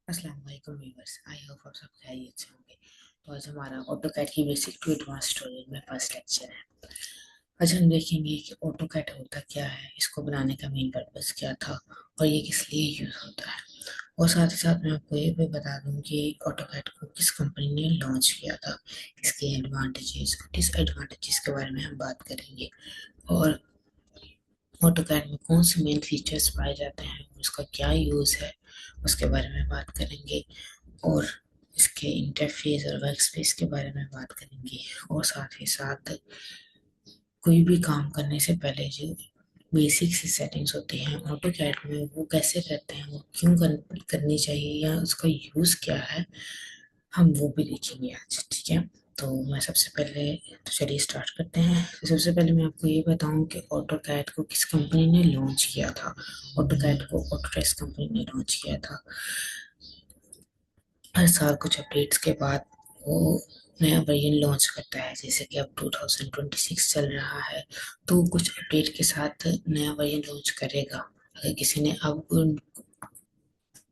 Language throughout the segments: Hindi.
अस्सलाम वालेकुम व्यूअर्स। आई होप आप सब खैरियत से होंगे। तो आज हमारा ऑटोकैड की बेसिक टू एडवांस स्टोरेज में फर्स्ट लेक्चर है। आज हम देखेंगे कि ऑटोकैड होता क्या है, इसको बनाने का मेन पर्पस क्या था और ये किस लिए यूज होता है। और साथ ही साथ मैं आपको ये भी बता दूं कि ऑटोकैड को किस कंपनी ने लॉन्च किया था, इसके एडवांटेजेस और डिसएडवांटेजेस के बारे में हम बात करेंगे। और ऑटोकैड में कौन से मेन फीचर्स पाए जाते हैं, उसका क्या यूज़ है, उसके बारे में बात करेंगे। और इसके इंटरफेस और वर्क स्पेस के बारे में बात करेंगे। और साथ ही साथ कोई भी काम करने से पहले जो बेसिक सी सेटिंग्स होती हैं ऑटो कैड में, वो कैसे करते हैं, वो क्यों करनी चाहिए या उसका यूज़ क्या है, हम वो भी देखेंगे आज। ठीक है, तो मैं सबसे पहले, तो चलिए स्टार्ट करते हैं। तो सबसे पहले मैं आपको ये बताऊं कि ऑटो कैड को किस कंपनी ने लॉन्च किया था। ऑटो कैड को ऑटोडेस्क कंपनी ने लॉन्च किया था। हर साल कुछ अपडेट्स के बाद वो नया वर्जन लॉन्च करता है। जैसे कि अब 2026 चल रहा है, तो कुछ अपडेट के साथ नया वर्जन लॉन्च करेगा। अगर किसी ने अब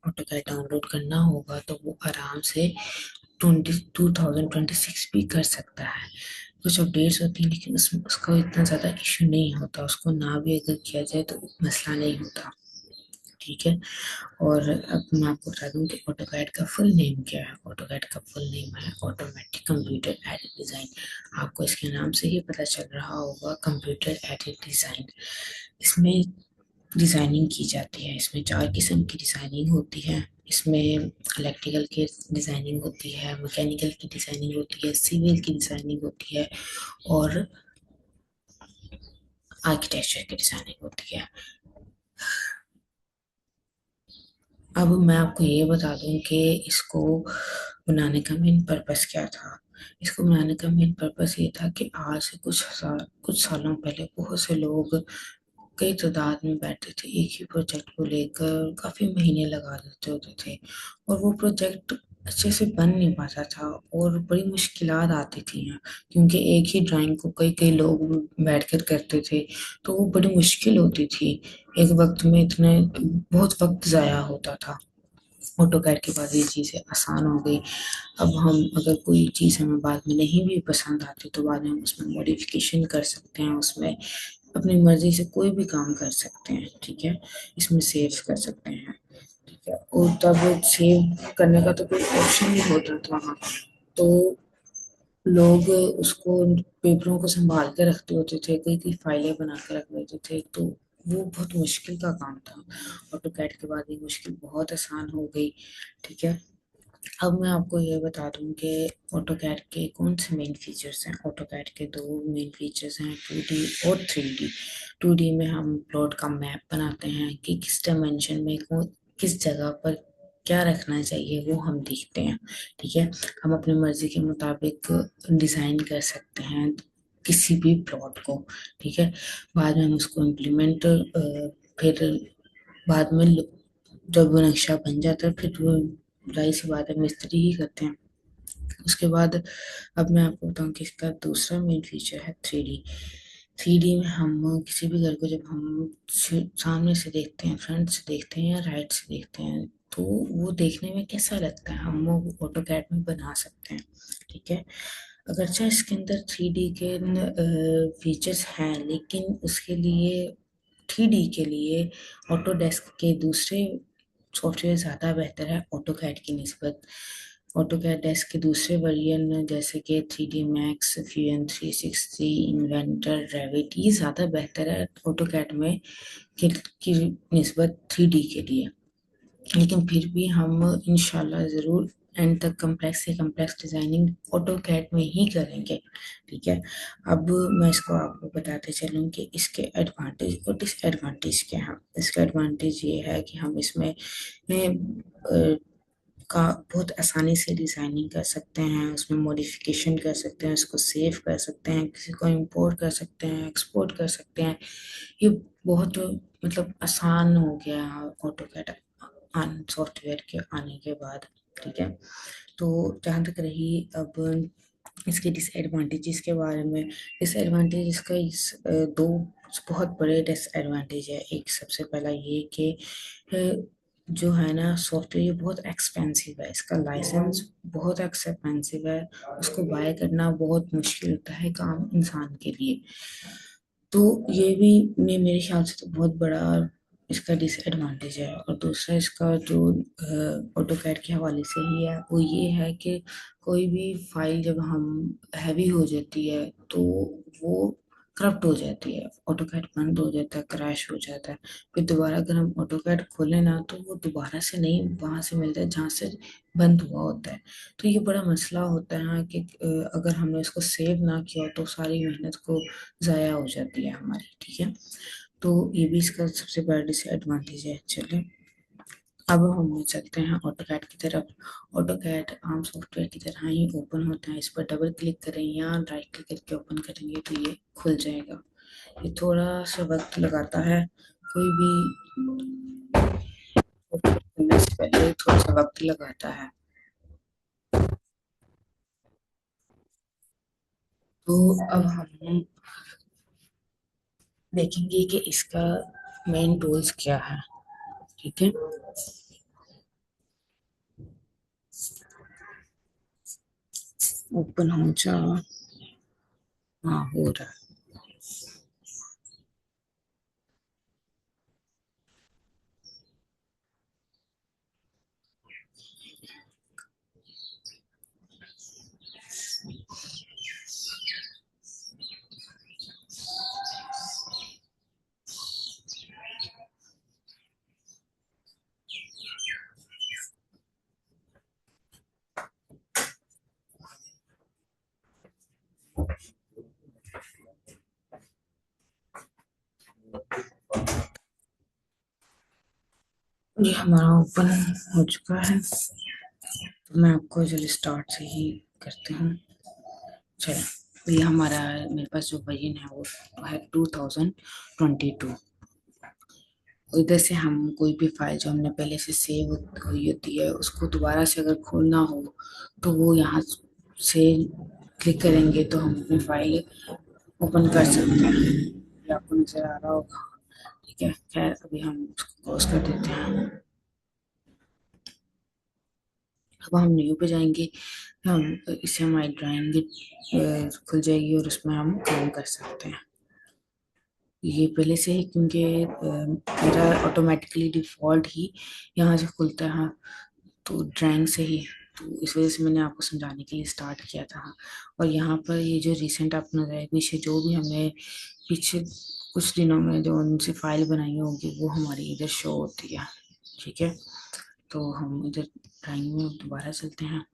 ऑटोकैड डाउनलोड करना होगा तो वो आराम से 2026 भी कर सकता है। कुछ अपडेट्स होती हैं लेकिन उसका इतना ज़्यादा इशू नहीं होता, उसको ना भी अगर किया जाए तो मसला नहीं होता। ठीक है, और अब मैं आपको बता दूं कि ऑटोकैड का फुल नेम क्या है। ऑटोकैड का फुल नेम है ऑटोमेटिक कंप्यूटर एडेड डिज़ाइन। आपको इसके नाम से ही पता चल रहा होगा, कंप्यूटर एडेड डिज़ाइन। इसमें डिज़ाइनिंग की जाती है। इसमें चार किस्म की डिज़ाइनिंग होती है। इसमें इलेक्ट्रिकल की डिज़ाइनिंग होती है, मैकेनिकल की डिज़ाइनिंग होती है, सिविल की डिज़ाइनिंग होती है और आर्किटेक्चर की डिज़ाइनिंग होती है। अब मैं आपको ये बता दूं कि इसको बनाने का मेन पर्पस क्या था। इसको बनाने का मेन पर्पस ये था कि आज से कुछ सालों पहले बहुत से लोग कई तादाद में बैठते थे, एक ही प्रोजेक्ट को लेकर काफी महीने लगा देते होते थे और वो प्रोजेक्ट अच्छे से बन नहीं पाता था और बड़ी मुश्किलात आती थी यहाँ, क्योंकि एक ही ड्राइंग को कई कई लोग बैठकर करते थे तो वो बड़ी मुश्किल होती थी। एक वक्त में इतने बहुत वक्त जाया होता था। ऑटोकैड के बाद ये चीज़ें आसान हो गई। अब हम अगर कोई चीज़ हमें बाद में नहीं भी पसंद आती तो बाद में हम उसमें मॉडिफिकेशन कर सकते हैं, उसमें अपनी मर्जी से कोई भी काम कर सकते हैं। ठीक है, इसमें सेव कर सकते हैं। ठीक है, और तब सेव करने का तो कोई ऑप्शन नहीं होता था वहाँ, तो लोग उसको पेपरों को संभाल के रखते होते थे, कई कई फाइलें बना के रख लेते थे, तो वो बहुत मुश्किल का काम था। ऑटोकैड के बाद ये मुश्किल बहुत आसान हो गई। ठीक है, अब मैं आपको ये बता दूं कि ऑटोकैड के कौन से मेन फीचर्स हैं। ऑटोकैड के दो मेन फीचर्स हैं, 2D और 3D। 2D में हम प्लॉट का मैप बनाते हैं कि किस डायमेंशन में किस जगह पर क्या रखना चाहिए, वो हम देखते हैं। ठीक है, हम अपनी मर्जी के मुताबिक डिज़ाइन कर सकते हैं किसी भी प्लॉट को। ठीक है, बाद में हम उसको इम्प्लीमेंट, फिर बाद में जब वो नक्शा बन जाता है फिर वो जाहिर सी बात है मिस्त्री ही करते हैं। उसके बाद अब मैं आपको बताऊं कि इसका दूसरा मेन फीचर है 3D। 3D में हम किसी भी घर को जब हम सामने से देखते हैं, फ्रंट से देखते हैं या राइट से देखते हैं, तो वो देखने में कैसा लगता है हम वो ऑटोकैड में बना सकते हैं। ठीक है, अगरचे इसके अंदर 3D के फीचर्स हैं लेकिन उसके लिए 3D के लिए ऑटोडेस्क के दूसरे सॉफ्टवेयर ज़्यादा बेहतर है ऑटोकैड की निस्बत। ऑटोकैड डेस्क के दूसरे वर्जन जैसे कि 3D max, fusion 360, inventor, Revit, ये ज़्यादा बेहतर है ऑटोकैड में की निस्बत 3D के लिए। लेकिन फिर भी हम इंशाल्लाह ज़रूर एंड तक कम्प्लेक्स से कम्प्लेक्स डिज़ाइनिंग ऑटोकैड में ही करेंगे। ठीक है, अब मैं इसको आपको बताते चलूँ कि इसके एडवांटेज और डिसएडवांटेज क्या हैं। इसका एडवांटेज ये है कि हम इसमें का बहुत आसानी से डिज़ाइनिंग कर सकते हैं, उसमें मॉडिफिकेशन कर सकते हैं, उसको सेव कर सकते हैं, किसी को इंपोर्ट कर सकते हैं, एक्सपोर्ट कर सकते हैं। ये बहुत मतलब आसान हो गया ऑटोकैड सॉफ्टवेयर के आने के बाद। ठीक है, तो जहाँ तक रही अब इसके डिसएडवांटेजेस के बारे में। डिसएडवांटेज इसका दो बहुत बड़े डिसएडवांटेज है। एक सबसे पहला ये कि जो है ना सॉफ्टवेयर, ये बहुत एक्सपेंसिव है, इसका लाइसेंस बहुत एक्सपेंसिव है। उसको बाय करना बहुत मुश्किल होता है काम इंसान के लिए। तो ये भी मेरे ख्याल से तो बहुत बड़ा इसका डिसएडवांटेज है। और दूसरा इसका जो ऑटो कैड के हवाले से ही है, वो ये है कि कोई भी फाइल जब हम हैवी हो जाती है तो वो करप्ट हो जाती है, ऑटो कैड बंद हो जाता है, क्रैश हो जाता है। फिर दोबारा अगर हम ऑटो कैड खोलें ना तो वो दोबारा से नहीं वहां से मिलता है जहाँ से बंद हुआ होता है। तो ये बड़ा मसला होता है कि अगर हमने इसको सेव ना किया तो सारी मेहनत को ज़ाया हो जाती है हमारी। ठीक है, तो ये भी इसका सबसे बड़ा डिसएडवांटेज है। चले अब हम चलते हैं ऑटोकैड की तरफ। ऑटोकैड आम सॉफ्टवेयर की तरह ही ओपन होता है। इस पर डबल क्लिक करें या राइट क्लिक करके ओपन करेंगे तो ये खुल जाएगा। ये थोड़ा सा वक्त लगाता है, कोई भी ओपन करने से पहले थोड़ा सा वक्त लगाता है। तो अब हम देखेंगे कि इसका मेन टूल्स क्या है। ठीक है, ओपन हो जा। हाँ, हो रहा है। ये हमारा ओपन हो चुका है। तो मैं आपको चलिए स्टार्ट से ही करती हूँ। चलो, ये हमारा मेरे पास जो वर्जन है वो है 2022। इधर से हम कोई भी फाइल जो हमने पहले से सेव हुई होती है उसको दोबारा से अगर खोलना हो तो वो यहाँ से क्लिक करेंगे तो हम अपनी फाइल ओपन कर सकते हैं। ये आपको नजर आ रहा होगा। ठीक है, खैर अभी हम उसको क्लोज कर देते हैं। अब हम न्यू पे जाएंगे। हम इससे हमारी ड्राइंग खुल जाएगी और उसमें हम काम कर सकते हैं। ये पहले से ही क्योंकि मेरा ऑटोमेटिकली डिफॉल्ट ही यहाँ से खुलता है। हाँ, तो ड्राइंग से ही, तो इस वजह से मैंने आपको समझाने के लिए स्टार्ट किया था। और यहाँ पर ये जो रिसेंट आप नजर आए पीछे जो भी हमने पीछे कुछ दिनों में जो उनसे फाइल बनाई होगी वो हमारी इधर शो होती है। ठीक है, तो हम इधर ड्राइंग में दोबारा चलते हैं।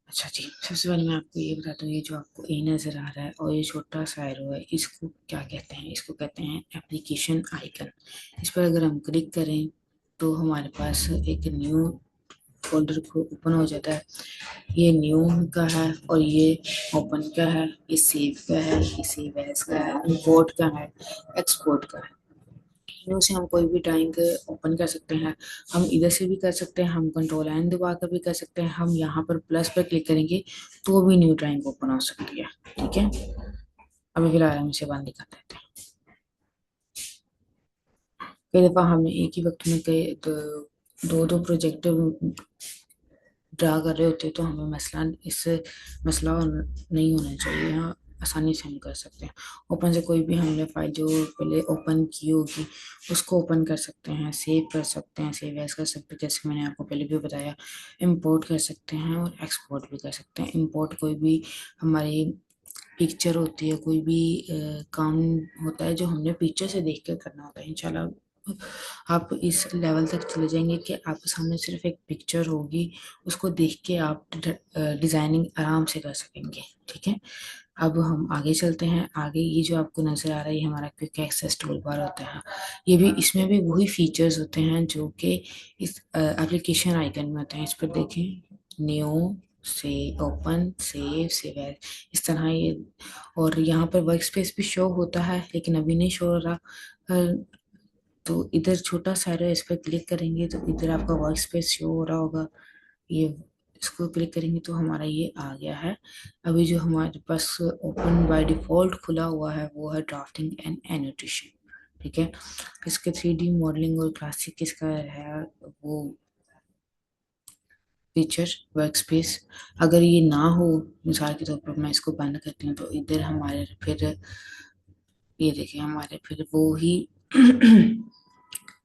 अच्छा जी, सबसे पहले मैं आपको ये बताता हूँ, ये जो आपको ए नज़र आ रहा है और ये छोटा सा एरो है, इसको क्या कहते हैं? इसको कहते हैं एप्लीकेशन आइकन। इस पर अगर हम क्लिक करें तो हमारे पास एक न्यू फोल्डर को ओपन हो जाता है। ये न्यू का है और ये ओपन का है, ये सेव का है, ये सेव एज का है, इंपोर्ट का है, एक्सपोर्ट का है। इनमें से हम कोई भी ड्राइंग ओपन कर सकते हैं। हम इधर से भी कर सकते हैं, हम कंट्रोल एन दबा कर भी कर सकते हैं, हम यहाँ पर प्लस पर क्लिक करेंगे तो भी न्यू ड्राइंग ओपन हो सकती है। ठीक है, अभी फिलहाल हम इसे बंद कर देते हैं। कई दफ़ा हमें एक ही वक्त में कई दो दो प्रोजेक्ट ड्रा कर रहे होते हैं तो हमें मसला नहीं होना चाहिए। यहाँ आसानी से हम कर सकते हैं। ओपन से कोई भी हमने फाइल जो पहले ओपन की होगी उसको ओपन कर सकते हैं, सेव कर सकते हैं, सेव एज कर सकते हैं जैसे मैंने आपको पहले भी बताया। इंपोर्ट कर सकते हैं और एक्सपोर्ट भी कर सकते हैं। इंपोर्ट कोई भी हमारी पिक्चर होती है, कोई भी काम होता है जो हमने पिक्चर से देख कर करना होता है। इंशाल्लाह आप इस लेवल तक चले जाएंगे कि आपके सामने सिर्फ एक पिक्चर होगी, उसको देख के आप डिजाइनिंग आराम से कर सकेंगे। ठीक है, अब हम आगे चलते हैं। आगे ये जो आपको नजर आ रहा है ये हमारा क्विक एक्सेस टूल बार होता है। ये भी, इसमें भी वही फीचर्स होते हैं जो कि इस एप्लीकेशन आइकन में होते हैं। इस पर देखें, न्यू से ओपन, सेव, सेव एज, इस तरह ये। और यहाँ पर वर्क स्पेस भी शो होता है लेकिन अभी नहीं शो हो रहा। तो इधर छोटा सा है, इस पर क्लिक करेंगे तो इधर आपका वर्क स्पेस शो हो रहा होगा। ये इसको क्लिक करेंगे तो हमारा ये आ गया है। अभी जो हमारे पास ओपन बाय डिफॉल्ट खुला हुआ है वो है ड्राफ्टिंग एंड एनोटेशन। ठीक है। इसके 3D मॉडलिंग और क्लासिक इसका है वो फीचर वर्क स्पेस। अगर ये ना हो, मिसाल के तौर पर मैं इसको बंद करती हूँ तो इधर हमारे फिर ये देखिए हमारे फिर वो ही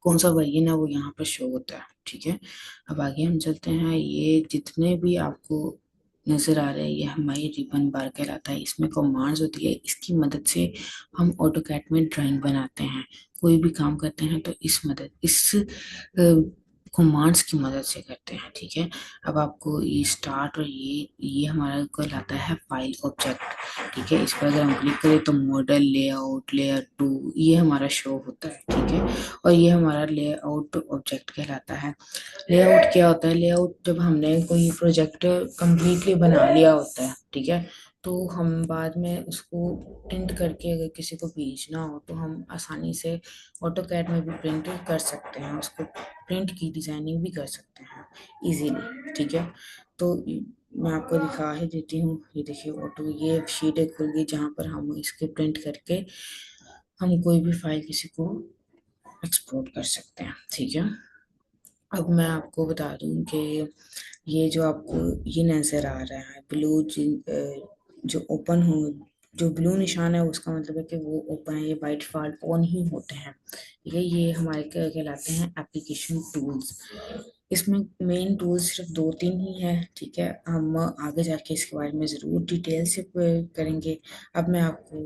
कौन सा वर्जन है वो यहाँ पर शो होता है। ठीक है, अब आगे हम चलते हैं। ये जितने भी आपको नजर आ रहे हैं ये हमारी रिबन बार कहलाता है। इसमें कमांड्स होती है, इसकी मदद से हम ऑटोकैड में ड्राइंग बनाते हैं, कोई भी काम करते हैं तो इस कमांड्स की मदद से करते हैं। ठीक है, अब आपको ये स्टार्ट और ये हमारा कहलाता है फाइल ऑब्जेक्ट। ठीक है, इस पर अगर हम क्लिक करें तो मॉडल, लेआउट, लेयर 2 ये हमारा शो होता है। ठीक है, और ये हमारा लेआउट ऑब्जेक्ट कहलाता है। लेआउट क्या होता है? लेआउट जब हमने कोई प्रोजेक्ट कंप्लीटली बना लिया होता है, ठीक है, तो हम बाद में उसको प्रिंट करके अगर किसी को भेजना हो तो हम आसानी से ऑटोकैड में भी प्रिंट कर सकते हैं, उसको प्रिंट की डिजाइनिंग भी कर सकते हैं इजीली। ठीक है, तो मैं आपको दिखा ही देती हूँ। ये देखिए ऑटो, ये शीट एक खुल गई जहाँ पर हम इसके प्रिंट करके हम कोई भी फाइल किसी को एक्सपोर्ट कर सकते हैं। ठीक है, अब मैं आपको बता दूं कि ये जो आपको ये नज़र आ रहा है ब्लू, जो ओपन हो, जो ब्लू निशान है उसका मतलब है कि वो ओपन है। ये बाय डिफॉल्ट ऑन ही होते हैं। ठीक है, ये हमारे कहलाते हैं एप्लीकेशन टूल्स। इसमें मेन टूल्स सिर्फ दो तीन ही है। ठीक है, हम आगे जाके इसके बारे में ज़रूर डिटेल से करेंगे। अब मैं आपको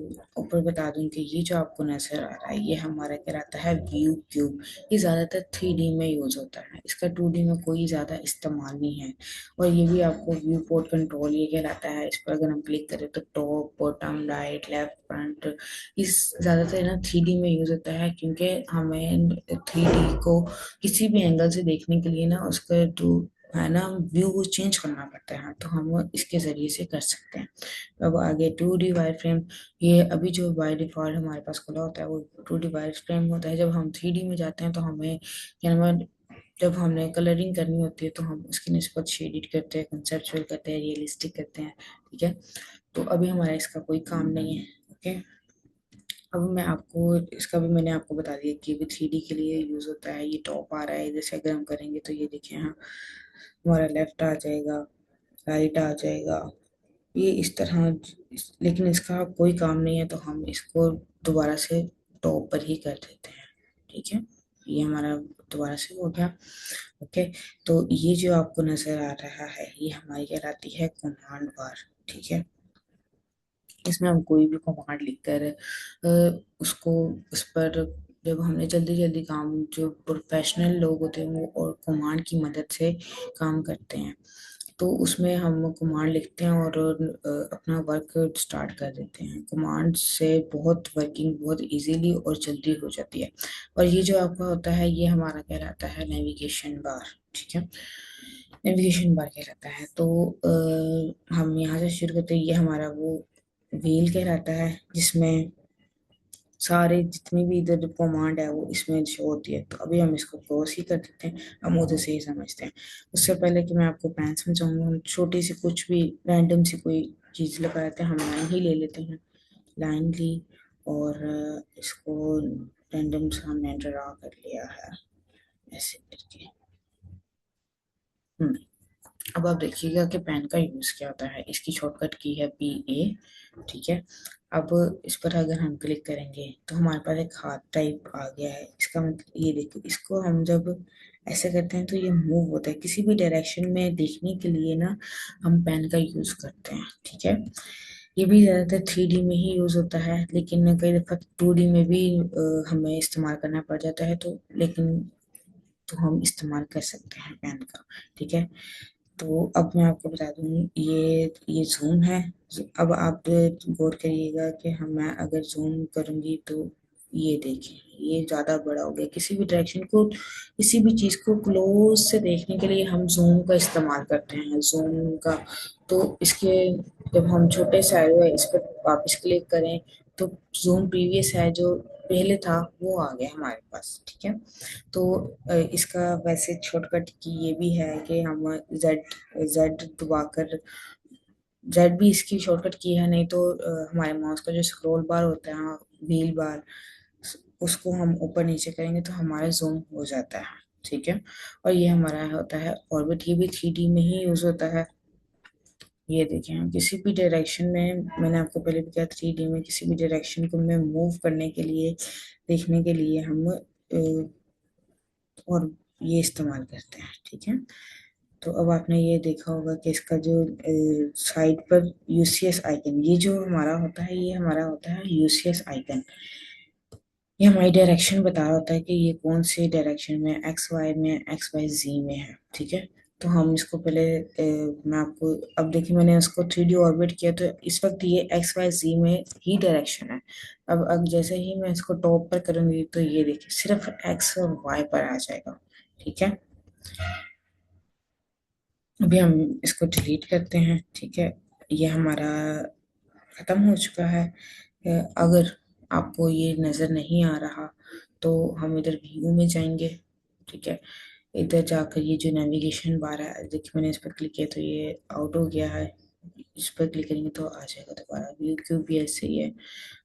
ऊपर बता दूं कि ये जो आपको नज़र आ रहा है ये हमारा कहलाता है व्यू क्यूब। ये ज़्यादातर 3D में यूज़ होता है, इसका 2D में कोई ज़्यादा इस्तेमाल नहीं है। और ये भी आपको व्यू पोर्ट कंट्रोल ये कहलाता है। इस पर अगर हम क्लिक करें तो top, bottom, right, left, front, इस ज़्यादातर ना 3D में यूज़ होता है, क्योंकि हमें 3D को किसी भी एंगल से देखने के लिए ना उसका जो है ना व्यू चेंज करना पड़ता है, तो हम इसके ज़रिए से कर सकते हैं। अब आगे 2D वायर फ्रेम। ये अभी जो बाय डिफॉल्ट हमारे पास खुला होता है वो 2D वायर फ्रेम होता है। जब हम 3D में जाते हैं तो हमें क्या नाम है, जब हमने कलरिंग करनी होती है तो हम उसकी निस्बत शेडिड करते हैं, कंसेप्चुअल करते हैं, रियलिस्टिक करते हैं। ठीक है, तो अभी हमारा इसका कोई काम नहीं है। ओके, अब मैं आपको इसका भी मैंने आपको बता दिया कि भी 3D के लिए यूज होता है। ये टॉप आ रहा है, जैसे अगर हम करेंगे तो ये देखिए, हाँ हमारा लेफ्ट आ जाएगा, राइट आ जाएगा, ये इस तरह। लेकिन इसका कोई काम नहीं है तो हम इसको दोबारा से टॉप पर ही कर देते हैं। ठीक है, ये हमारा दोबारा से हो गया। ओके, तो ये जो आपको नजर आ रहा है ये हमारी कहलाती है कमांड बार। ठीक है, इसमें हम कोई भी कमांड लिखकर उसको उस पर, जब हमने जल्दी जल्दी काम, जो प्रोफेशनल लोग होते हैं वो और कमांड की मदद से काम करते हैं, तो उसमें हम कमांड लिखते हैं और अपना वर्क स्टार्ट कर देते हैं। कमांड से बहुत वर्किंग बहुत इजीली और जल्दी हो जाती है। और ये जो आपका होता है ये हमारा कहलाता है नेविगेशन बार। ठीक है, नेविगेशन बार कहलाता है। तो हम यहाँ से शुरू करते हैं। ये हमारा वो व्हील कहलाता है जिसमें सारे जितनी भी इधर कमांड है वो इसमें शो होती है। तो अभी हम इसको क्रॉस ही कर देते हैं, हम उधर से ही समझते हैं। उससे पहले कि मैं आपको पैन समझाऊंगा, हम छोटी सी कुछ भी रैंडम सी कोई चीज लगा देते हैं। हम लाइन ही ले लेते हैं, लाइन ली और इसको रैंडम सा हमने ड्रा कर लिया है ऐसे करके। हम्म, अब आप देखिएगा कि पेन का यूज क्या होता है। इसकी शॉर्टकट की है PA। ठीक है, अब इस पर अगर हम क्लिक करेंगे तो हमारे पास एक हाथ टाइप आ गया है। इसका मतलब ये देखो, इसको हम जब ऐसे करते हैं तो ये मूव होता है किसी भी डायरेक्शन में देखने के लिए ना, हम पेन का यूज करते हैं। ठीक है, ये भी ज्यादातर 3D में ही यूज होता है, लेकिन कई दफा 2D में भी हमें इस्तेमाल करना पड़ जाता है, तो लेकिन तो हम इस्तेमाल कर सकते हैं पेन का। ठीक है, तो अब मैं आपको बता दूं, ये जूम है। अब आप गौर करिएगा कि हम मैं अगर जूम करूंगी तो ये देखिए ये ज्यादा बड़ा हो गया। किसी भी डायरेक्शन को, किसी भी चीज को क्लोज से देखने के लिए हम जूम का इस्तेमाल करते हैं, जूम का। तो इसके जब हम छोटे से आए हुए इस पर वापस क्लिक करें तो जूम प्रीवियस है जो पहले था वो आ गया हमारे पास। ठीक है, तो इसका वैसे शॉर्टकट की ये भी है कि हम जेड जेड दबाकर, जेड भी इसकी शॉर्टकट की है। नहीं तो हमारे माउस का जो स्क्रॉल बार होता है, व्हील बार, उसको हम ऊपर नीचे करेंगे तो हमारा जूम हो जाता है। ठीक है। और ये हमारा होता है ऑर्बिट, ये भी 3D में ही यूज होता है। ये देखें, हम किसी भी डायरेक्शन में, मैंने आपको पहले भी कहा, 3D में किसी भी डायरेक्शन को में मूव करने के लिए, देखने के लिए हम और ये इस्तेमाल करते हैं। ठीक है। तो अब आपने ये देखा होगा कि इसका जो साइड पर यूसीएस आइकन, ये जो हमारा होता है, ये हमारा होता है यूसीएस आइकन। ये हमारी डायरेक्शन बता रहा होता है कि ये कौन से डायरेक्शन में, एक्स वाई में, एक्स वाई जी में है। ठीक है। तो हम इसको पहले मैं आपको, अब देखिए मैंने उसको 3D ऑर्बिट किया, तो इस वक्त ये एक्स वाई जी में ही डायरेक्शन है। अब जैसे ही मैं इसको टॉप पर करूंगी तो ये देखिए सिर्फ एक्स और वाई पर आ जाएगा। ठीक है। अभी हम इसको डिलीट करते हैं। ठीक है। ये हमारा खत्म हो चुका है। अगर आपको ये नज़र नहीं आ रहा तो हम इधर व्यू में जाएंगे। ठीक है। इधर जाकर ये जो नेविगेशन बार है, देखिए मैंने इस पर क्लिक किया तो ये आउट हो गया है। इस पर क्लिक करेंगे तो आ जाएगा दोबारा। व्यू क्यूब भी ऐसे ही है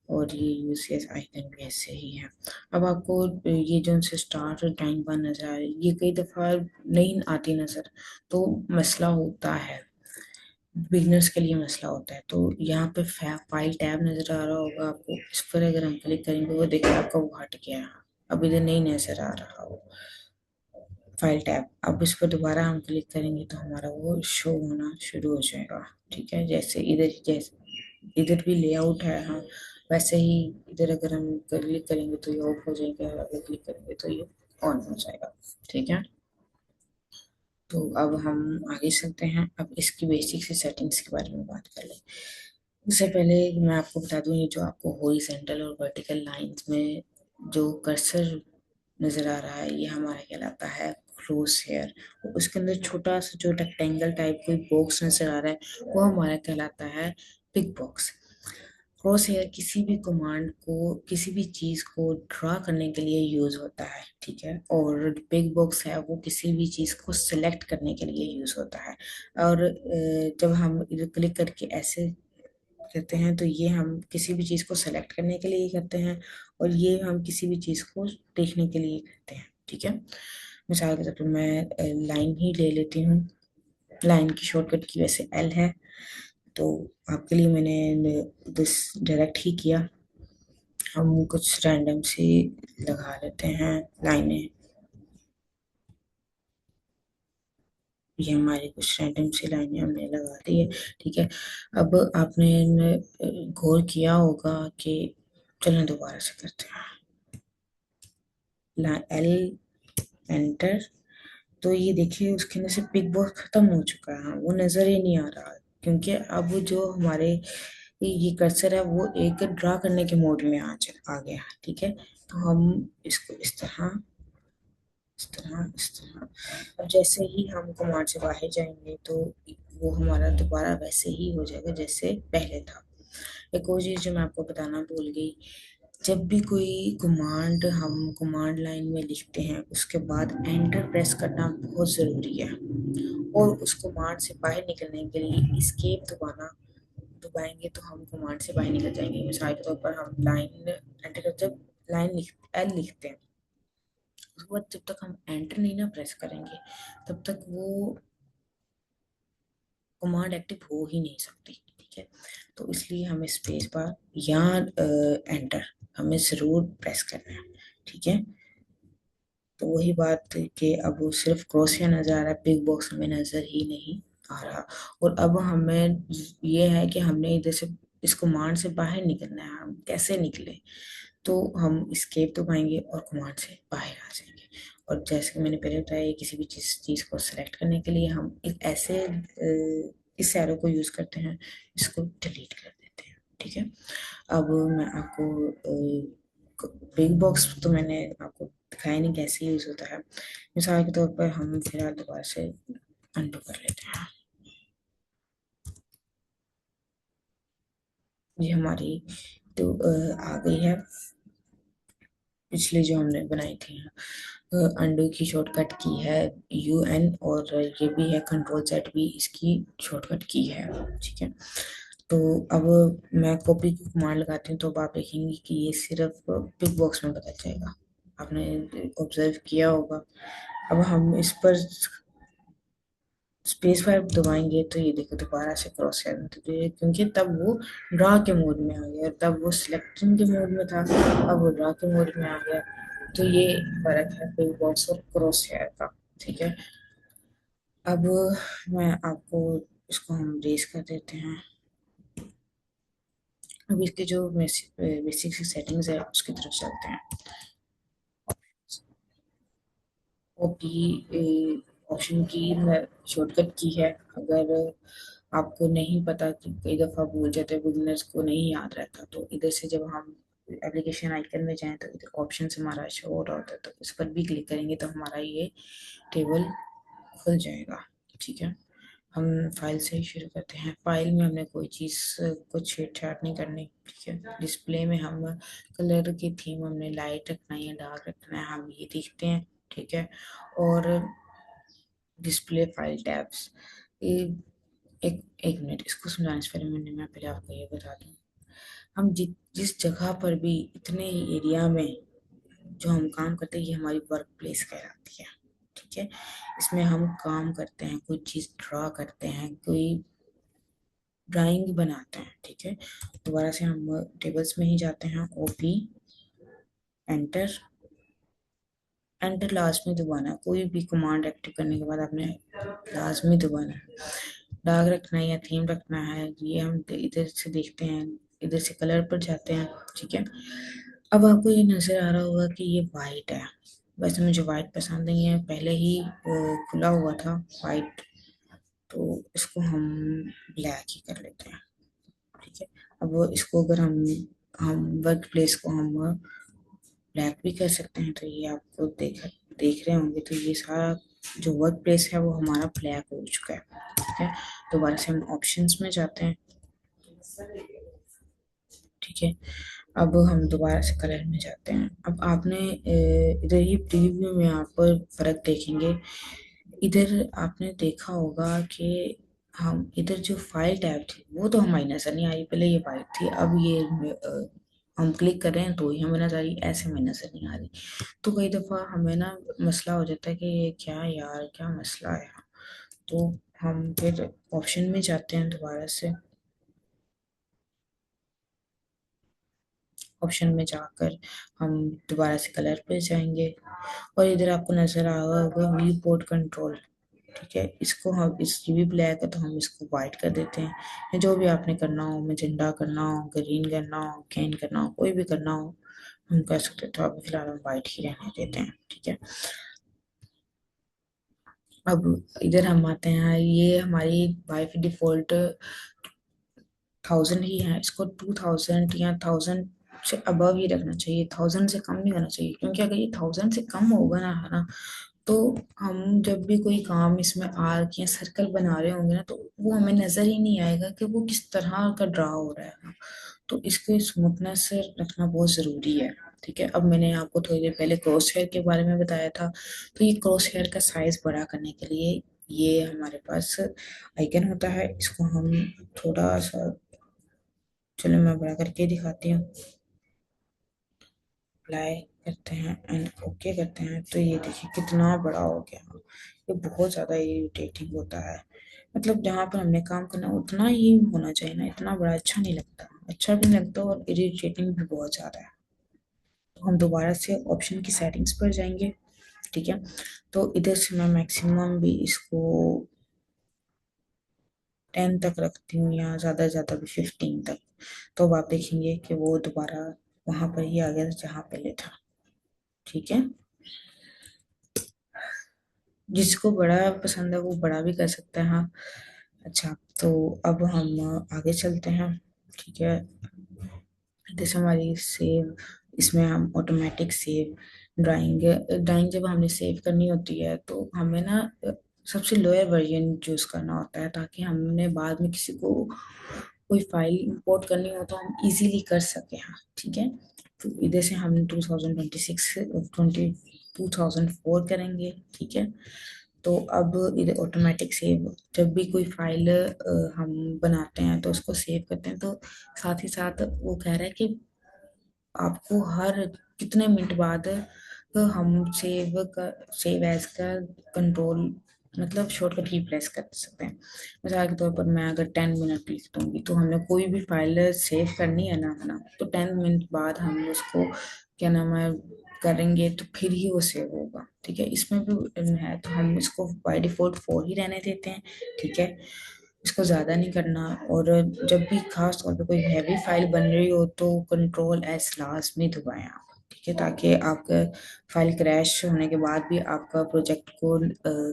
और ये यूसीएस आइकन भी ऐसे ही है। अब आपको ये जो उनसे स्टार्ट और टाइम बार नजर आ रही है, ये कई दफ़ा नहीं आती नजर, तो मसला होता है, बिगनर्स के लिए मसला होता है। तो यहाँ पे फाइल टैब नजर आ रहा होगा आपको, इस पर अगर हम क्लिक करेंगे वो देखिए आपका वो हट गया है। अब इधर नहीं नजर आ रहा वो फाइल टैब। अब इस पर दोबारा हम क्लिक करेंगे तो हमारा वो शो होना शुरू हो जाएगा। ठीक है। जैसे इधर भी लेआउट है, हाँ, वैसे ही इधर अगर हम क्लिक करेंगे तो ये ऑफ हो जाएगा, अगर क्लिक करेंगे तो ये ऑन हो जाएगा। ठीक है। तो अब हम आगे चलते हैं। अब इसकी बेसिक सी सेटिंग्स के बारे में बात कर लें। उससे पहले मैं आपको बता दूं, ये जो आपको हॉरिजॉन्टल और वर्टिकल लाइंस में जो कर्सर नजर आ रहा है, ये हमारा कहलाता है क्रोस हेयर। उसके अंदर छोटा सा जो रेक्टेंगल टाइप कोई बॉक्स नजर आ रहा है, वो हमारा कहलाता है पिक बॉक्स। क्रॉस हेयर किसी भी कमांड को, किसी भी चीज को ड्रा करने के लिए यूज होता है। ठीक है। और बिग बॉक्स है वो किसी भी चीज को सिलेक्ट करने के लिए यूज होता है। और जब हम इधर क्लिक करके ऐसे करते हैं तो ये हम किसी भी चीज को सेलेक्ट करने के लिए करते हैं, और ये हम किसी भी चीज को देखने के लिए करते हैं। ठीक है। मिसाल के तौर पर मैं लाइन ही ले लेती हूँ। लाइन की शॉर्टकट की वैसे एल है, तो आपके लिए मैंने दिस डायरेक्ट ही किया। हम कुछ रैंडम सी लगा लेते हैं लाइनें। ये हमारी कुछ रैंडम सी लाइनें हमने लगा दी है। ठीक है। अब आपने गौर किया होगा कि, चलो दोबारा से करते हैं, एल एंटर। तो ये देखिए उसके अंदर से पिक बॉक्स खत्म हो चुका है, वो नजर ही नहीं आ रहा, क्योंकि अब जो हमारे ये कर्सर है वो एक ड्रा करने के मोड में आ गया। ठीक है। तो हम इसको इस तरह, इस तरह, इस तरह, अब जैसे ही हम कमांड से बाहर जाएंगे तो वो हमारा दोबारा वैसे ही हो जाएगा जैसे पहले था। एक और चीज जो मैं आपको बताना भूल गई, जब भी कोई कमांड हम कमांड लाइन में लिखते हैं उसके बाद एंटर प्रेस करना बहुत ज़रूरी है। और उस कमांड से बाहर निकलने के लिए एस्केप दबाएंगे तो हम कमांड से बाहर निकल जाएंगे। मिसाल के तौर पर हम लाइन एंटर करते, जब लाइन एल लिखते हैं उसके बाद जब तक हम एंटर नहीं ना प्रेस करेंगे तब तक वो कमांड एक्टिव हो ही नहीं सकती। ठीक है। तो इसलिए हमें स्पेस बार या एंटर हमें जरूर प्रेस करना है। ठीक है। तो वही बात कि अब वो सिर्फ क्रॉसिया नजर आ रहा है, बिग बॉक्स हमें नजर ही नहीं आ रहा। और अब हमें ये है कि हमने इधर से इस कमांड से बाहर निकलना है। हम कैसे निकले, तो हम escape दबाएंगे और कमांड से बाहर आ जाएंगे। और जैसे कि मैंने पहले बताया, किसी भी चीज को सेलेक्ट करने के लिए हम एक ऐसे इस एरो को यूज करते हैं, इसको डिलीट कर देते हैं। ठीक है। अब मैं आपको बिग बॉक्स तो मैंने आपको दिखाया नहीं कैसे यूज होता है। मिसाल के तौर पर हम फिलहाल दोबारा से अनडू कर लेते हैं। ये हमारी तो आ गई है पिछली जो हमने बनाई थी। अंडू की शॉर्टकट की है UN, और ये भी है कंट्रोल Z भी इसकी शॉर्टकट की है। ठीक है। तो अब मैं कॉपी की कमांड लगाती हूँ, तो अब आप देखेंगे कि ये सिर्फ पिक बॉक्स में बदल जाएगा। आपने ऑब्जर्व किया होगा। अब हम इस पर स्पेस बार दबाएंगे तो ये देखो दोबारा से क्रॉस हेयर में तब्दील, क्योंकि तब वो ड्रा के मोड में आ गया, तब वो सिलेक्टिंग के मोड में था, अब वो ड्रा के मोड में आ गया। तो ये फर्क है पिक बॉक्स और क्रॉस हेयर का। ठीक है। अब मैं आपको इसको हम रेस कर देते हैं। अब इसके जो बेसिक सी सेटिंग्स है उसकी तरफ चलते हैं। ओपी ऑप्शन की शॉर्टकट की है। अगर आपको नहीं पता, कि कई दफ़ा भूल जाते हैं, बिगिनर्स को नहीं याद रहता, तो इधर से जब हम एप्लीकेशन आइकन में जाएं तो इधर ऑप्शन हमारा शो हो रहा होता है, तो इस पर भी क्लिक करेंगे तो हमारा ये टेबल खुल जाएगा। ठीक है। हम फाइल से ही शुरू करते हैं। फाइल में हमने कोई चीज़ को छेड़छाड़ नहीं करनी। ठीक है। डिस्प्ले में हम कलर की थीम हमने लाइट रखना है या डार्क रखना है, हम ये देखते हैं। ठीक है। और डिस्प्ले फाइल टैब्स, ये एक एक मिनट, इसको समझाने से पहले मैं पहले आपको ये बता दूं। हम जिस जगह पर भी इतने एरिया में जो हम काम करते हैं, ये हमारी वर्क प्लेस कहलाती है। ठीक है। इसमें हम काम करते हैं, कोई चीज़ ड्रा करते हैं, कोई ड्राइंग बनाते हैं। ठीक है। दोबारा से हम टेबल्स में ही जाते हैं। ओपी, एंटर, एंटर लास्ट में दबाना है। कोई भी कमांड एक्टिव करने के बाद आपने लाजमी दबाना है। डार्क रखना है या थीम रखना है, ये हम इधर से देखते हैं। इधर से कलर पर जाते हैं। ठीक है। अब आपको ये नजर आ रहा होगा कि ये वाइट है। वैसे मुझे वाइट पसंद नहीं है, पहले ही खुला हुआ था वाइट, तो इसको हम ब्लैक ही कर लेते हैं। ठीक है। अब इसको अगर हम वर्क प्लेस को हम ब्लैक भी कर सकते हैं, तो ये आपको देख रहे होंगे, तो ये सारा जो वर्क प्लेस है वो हमारा ब्लैक हो चुका है। ठीक है। दोबारा से हम ऑप्शंस में जाते हैं। ठीक है। अब हम दोबारा से कलर में जाते हैं। अब आपने इधर ही प्रीव्यू में आप फर्क देखेंगे। इधर आपने देखा होगा कि हम इधर जो फाइल टैब थी वो तो हमारी नजर नहीं आ रही, पहले ये वाइट थी, अब ये हम क्लिक कर रहे हैं तो ही हमें नजर आ रही, ऐसे में नजर नहीं आ रही। तो कई दफा हमें ना मसला हो जाता है कि ये क्या यार, क्या मसला है। तो हम फिर ऑप्शन में जाते हैं दोबारा से। ऑप्शन में जाकर हम दोबारा से कलर पे जाएंगे, और इधर आपको नजर आ रहा होगा व्यू पोर्ट कंट्रोल। ठीक है। इसको हम, इस ये भी ब्लैक है तो हम इसको वाइट कर देते हैं। या जो भी आपने करना हो, मैजेंटा करना हो, ग्रीन करना हो, कैन करना हो, कोई भी करना हो हम कर सकते हैं। तो अभी फिलहाल हम वाइट ही रहने देते हैं। ठीक है। अब इधर हम आते हैं, ये हमारी बाय डिफॉल्ट 1000 ही है, इसको 2000 या 1000 से अबव ही रखना चाहिए, 1000 से कम नहीं होना चाहिए, क्योंकि अगर ये 1000 से कम होगा ना, है ना, तो हम जब भी कोई काम इसमें आर्क या सर्कल बना रहे होंगे ना, तो वो हमें नजर ही नहीं आएगा कि वो किस तरह का ड्रा हो रहा है। तो इसके स्मूथनेस से रखना बहुत जरूरी है। ठीक है। अब मैंने आपको थोड़ी देर पहले क्रॉस हेयर के बारे में बताया था, तो ये क्रॉस हेयर का साइज बड़ा करने के लिए ये हमारे पास आइकन होता है, इसको हम थोड़ा सा, चलो मैं बड़ा करके दिखाती हूँ। अप्लाई करते हैं एंड ओके करते हैं, तो ये देखिए कितना बड़ा हो गया। ये बहुत ज़्यादा इरिटेटिंग होता है। मतलब जहाँ पर हमने काम करना उतना ही होना चाहिए ना, इतना बड़ा अच्छा नहीं लगता, अच्छा भी नहीं लगता, और इरिटेटिंग भी बहुत ज़्यादा है। तो हम दोबारा से ऑप्शन की सेटिंग्स पर जाएंगे। ठीक है। तो इधर से मैं मैक्सिमम भी इसको 10 तक रखती हूँ, या ज़्यादा से ज़्यादा भी 15 तक। तो अब आप देखेंगे कि वो दोबारा वहां पर ही आ गया जहाँ पहले था। ठीक है। जिसको बड़ा पसंद है वो बड़ा भी कर सकता है। हाँ। अच्छा, तो अब हम आगे चलते हैं। ठीक है। जैसे हमारी सेव, इसमें हम ऑटोमेटिक सेव ड्राइंग, ड्राइंग जब हमने सेव करनी होती है तो हमें ना सबसे लोअर वर्जन चूज करना होता है, ताकि हमने बाद में किसी को कोई फाइल इंपोर्ट करनी हो तो हम इजीली कर सके। हाँ। ठीक है। तो इधर से हम 2026 20 2004 करेंगे। ठीक है। तो अब इधर ऑटोमेटिक सेव, जब भी कोई फाइल हम बनाते हैं तो उसको सेव करते हैं, तो साथ ही साथ वो कह रहा है कि आपको हर कितने मिनट बाद हम सेव एज का कंट्रोल, मतलब शॉर्टकट की प्रेस कर सकते हैं। मिसाल के तौर पर मैं अगर 10 मिनट लिख दूंगी, तो हमने कोई भी फाइल सेव करनी है ना तो 10 मिनट बाद हम उसको क्या नाम है करेंगे, तो फिर ही वो सेव होगा। ठीक है, इसमें भी है, तो हम इसको बाय डिफॉल्ट 4 ही रहने देते हैं। ठीक है, इसको ज्यादा नहीं करना। और जब भी खास तौर पे कोई हैवी फाइल बन रही हो तो कंट्रोल एस लाजमी दबाएं आप। ठीक है, ताकि आपका फाइल क्रैश होने के बाद भी आपका प्रोजेक्ट को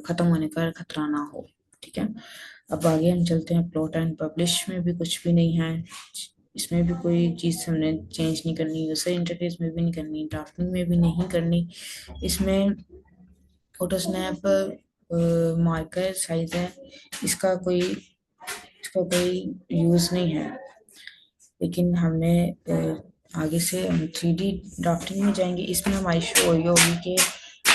खत्म होने का खतरा ना हो। ठीक है, अब आगे हम चलते हैं। प्लॉट एंड पब्लिश में भी कुछ भी नहीं है, इसमें भी कोई चीज़ हमने चेंज नहीं करनी, यूजर इंटरफेस में भी नहीं करनी, ड्राफ्टिंग में भी नहीं करनी। इसमें फोटो स्नैप मार्कर साइज है, इसका कोई इसका कोई यूज नहीं है। लेकिन हमने आगे से हम 3D ड्राफ्टिंग में जाएंगे। इसमें हमारी शो ये होगी कि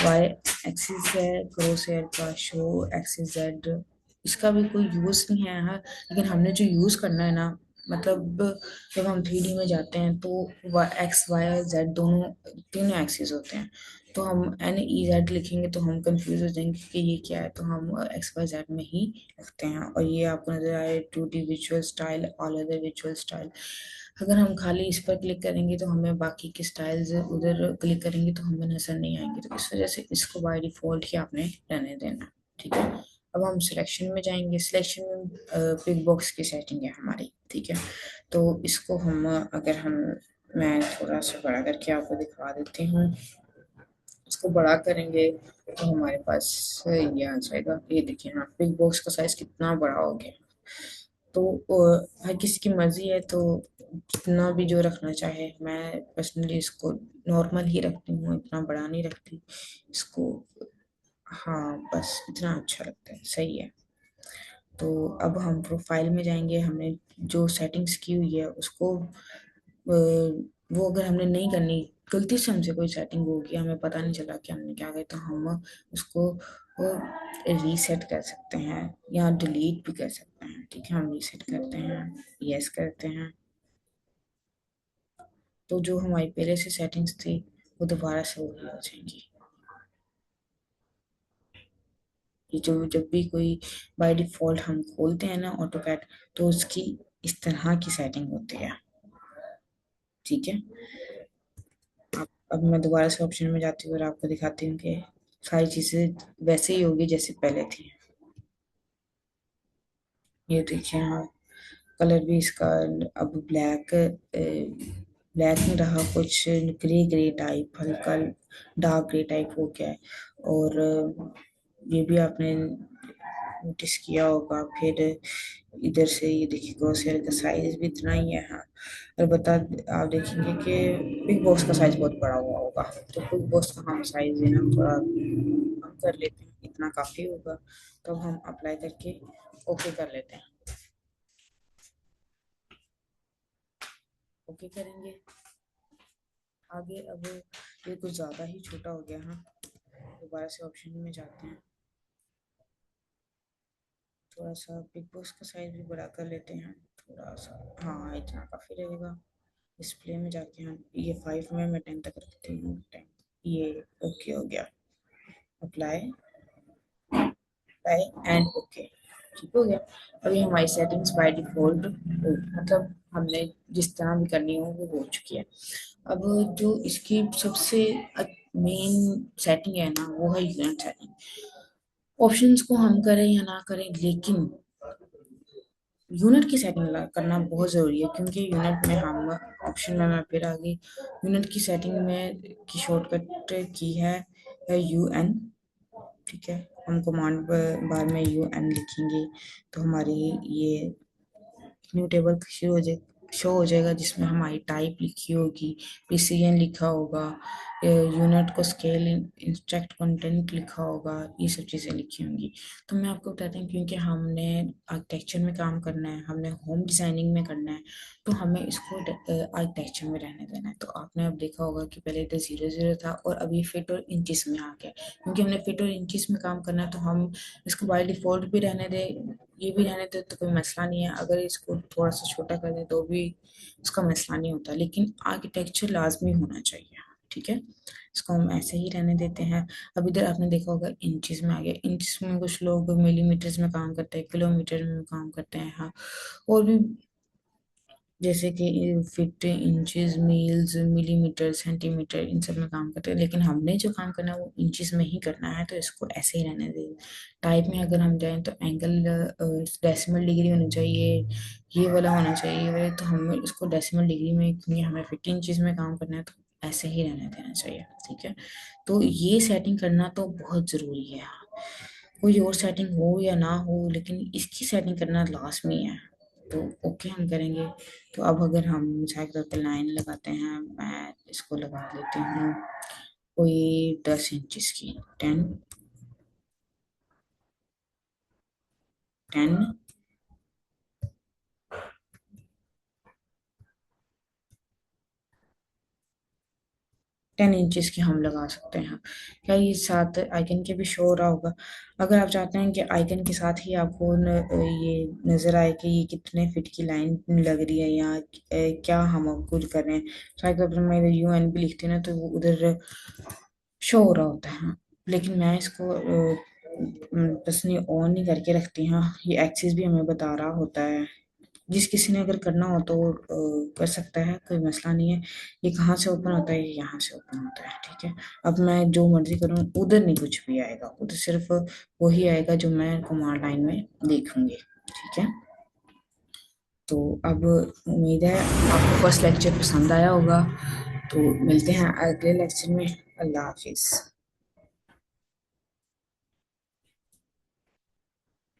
वाई एक्सिस है क्रॉस हेयर का, शो एक्सिस जेड, इसका भी कोई यूज नहीं है यहाँ। लेकिन हमने जो यूज करना है ना, मतलब जब हम 3D में जाते हैं तो एक्स वाई और जेड दोनों तीनों एक्सिस होते हैं। तो हम NEZ लिखेंगे तो हम कंफ्यूज हो जाएंगे कि ये क्या है, तो हम XYZ में ही रखते हैं। और ये आपको नजर आए 2D visual style, all other visual style. अगर हम खाली इस पर क्लिक करेंगे तो हमें बाकी के स्टाइल्स, उधर क्लिक करेंगे तो हमें नजर नहीं आएंगे, तो इस वजह से इसको बाय डिफॉल्ट ही आपने रहने देना। ठीक है, अब हम सिलेक्शन में जाएंगे। सिलेक्शन में पिक बॉक्स की सेटिंग है हमारी। ठीक है, तो इसको हम अगर हम मैं थोड़ा सा बड़ा करके आपको दिखा देती हूँ। इसको बड़ा करेंगे तो हमारे पास ये आ जाएगा। ये देखिए, हाँ, बिग बॉक्स का साइज कितना बड़ा हो गया। तो हर किसी की मर्जी है, तो जितना भी जो रखना चाहे। मैं पर्सनली इसको नॉर्मल ही रखती हूँ, इतना बड़ा नहीं रखती इसको। हाँ, बस इतना अच्छा लगता है, सही है। तो अब हम प्रोफाइल में जाएंगे। हमने जो सेटिंग्स की हुई है उसको वो अगर हमने नहीं करनी, गलती से हमसे कोई सेटिंग हो गई, हमें पता नहीं चला कि हमने क्या किया, तो हम उसको रीसेट कर सकते हैं या डिलीट भी कर सकते हैं। ठीक है, हम रीसेट करते हैं, यस करते हैं, तो जो हमारी पहले से सेटिंग्स थी वो दोबारा से वही हो जाएंगी। ये जो जब भी कोई बाय डिफॉल्ट हम खोलते हैं ना ऑटोकैड, तो उसकी इस तरह की सेटिंग होती है। ठीक है, अब मैं दोबारा से ऑप्शन में जाती हूँ और आपको दिखाती हूँ कि सारी चीजें वैसे ही होगी जैसे पहले थी। ये देखिए, हाँ, कलर भी इसका अब ब्लैक ब्लैक नहीं रहा, कुछ ग्रे ग्रे टाइप, हल्का डार्क ग्रे टाइप हो गया है। और ये भी आपने नोटिस किया होगा। फिर इधर से ये देखिए ग्रोसरी का साइज भी इतना ही है। हाँ, और बता, आप देखेंगे कि बिग बॉक्स का साइज बहुत बड़ा हुआ होगा, तो बिग बॉक्स का हम साइज है ना थोड़ा कम कर लेते हैं, इतना काफी होगा। तो हम अप्लाई करके ओके कर लेते हैं। ओके करेंगे आगे। अब ये कुछ ज़्यादा ही छोटा हो गया। हाँ, दोबारा से ऑप्शन में जाते हैं, थोड़ा सा बिग बॉक्स का साइज भी बड़ा कर लेते हैं थोड़ा सा। हाँ, इतना काफ़ी रहेगा। डिस्प्ले में जाके हम ये 5 में मैं 10 तक रखती हूँ। 10, ये ओके हो गया। अप्लाई, अप्लाई एंड ओके, ठीक हो गया। अभी हमारी सेटिंग्स बाय डिफॉल्ट मतलब हमने जिस तरह भी करनी हो वो हो चुकी है। अब जो इसकी सबसे मेन सेटिंग है ना, वो है यूनिट सेटिंग। ऑप्शंस को हम करें या ना करें, लेकिन यूनिट की सेटिंग करना बहुत ज़रूरी है, क्योंकि यूनिट में हम ऑप्शन में मैं फिर आगे यूनिट की सेटिंग में की शॉर्टकट की है UN। ठीक है, हम कमांड बार में UN लिखेंगे तो हमारी ये न्यू टेबल शुरू हो जाए। शो हो जाएगा, जिसमें हमारी टाइप लिखी होगी, पीसीएन लिखा होगा, यूनिट को स्केल, इंस्ट्रक्ट कंटेंट लिखा होगा, ये सब चीज़ें लिखी होंगी। तो मैं आपको बताती हूँ, क्योंकि हमने आर्किटेक्चर में काम करना है, हमने होम डिजाइनिंग में करना है, तो हमें इसको आर्किटेक्चर में रहने देना है। तो आपने अब देखा होगा कि पहले इधर 0 0 था और अभी फिट और इंचिस में आ गया। क्योंकि हमने फिट और इंचिस में काम करना है, तो हम इसको बाय डिफॉल्ट भी रहने दें, ये भी रहने दें तो कोई मसला नहीं है। अगर इसको थोड़ा सा छोटा कर दें तो भी उसका मसला नहीं होता, लेकिन आर्किटेक्चर लाजमी होना चाहिए। ठीक है, इसको हम ऐसे ही रहने देते हैं। अब इधर आपने देखा होगा इंचेस में आ गया। इंचेस में कुछ लोग मिलीमीटर्स में काम करते हैं, किलोमीटर में काम करते हैं, हाँ। और भी, जैसे कि feet, inches, miles, millimetre, centimetre, इन सब में काम करते हैं, लेकिन हमने जो काम करना है वो इंचेस में ही करना है, तो इसको ऐसे ही रहने दें। टाइप में अगर हम जाएं तो एंगल डेसिमल डिग्री होनी चाहिए, ये वाला होना चाहिए, ये वाला। तो हमें इसको डेसिमल डिग्री में, क्योंकि हमें 15 इंचेस में काम करना है, तो ऐसे ही रहने देना चाहिए। ठीक है, तो ये सेटिंग करना तो बहुत ज़रूरी है। कोई और सेटिंग हो या ना हो, लेकिन इसकी सेटिंग करना लाजमी है। तो ओके हम करेंगे। तो अब अगर हम साइकिल पे लाइन लगाते हैं, मैं इसको लगा देती हूँ कोई 10 इंचेस की, 10 10 10 इंचेस की हम लगा सकते हैं। क्या ये साथ आइकन के भी शो हो रहा होगा? अगर आप चाहते हैं कि आइकन के साथ ही आपको ये नज़र आए कि ये कितने फिट की लाइन लग रही है, या क्या हम कुछ कर रहे हैं। शायद अगर मैं UN भी लिखते हैं ना, तो वो उधर शो हो रहा होता है। लेकिन मैं इसको बस नहीं, ऑन नहीं करके रखती। हाँ, ये एक्सिस भी हमें बता रहा होता है। जिस किसी ने अगर करना हो तो वो, कर सकता है, कोई मसला नहीं है। ये कहाँ से ओपन होता है? ये यहाँ से ओपन होता है। ठीक है, अब मैं जो मर्जी करूँ, उधर नहीं कुछ भी आएगा, उधर सिर्फ वही आएगा जो मैं कमांड लाइन में देखूंगी। ठीक है, तो अब उम्मीद है आपको फर्स्ट लेक्चर पसंद आया होगा। तो मिलते हैं अगले लेक्चर में। अल्लाह हाफिज़।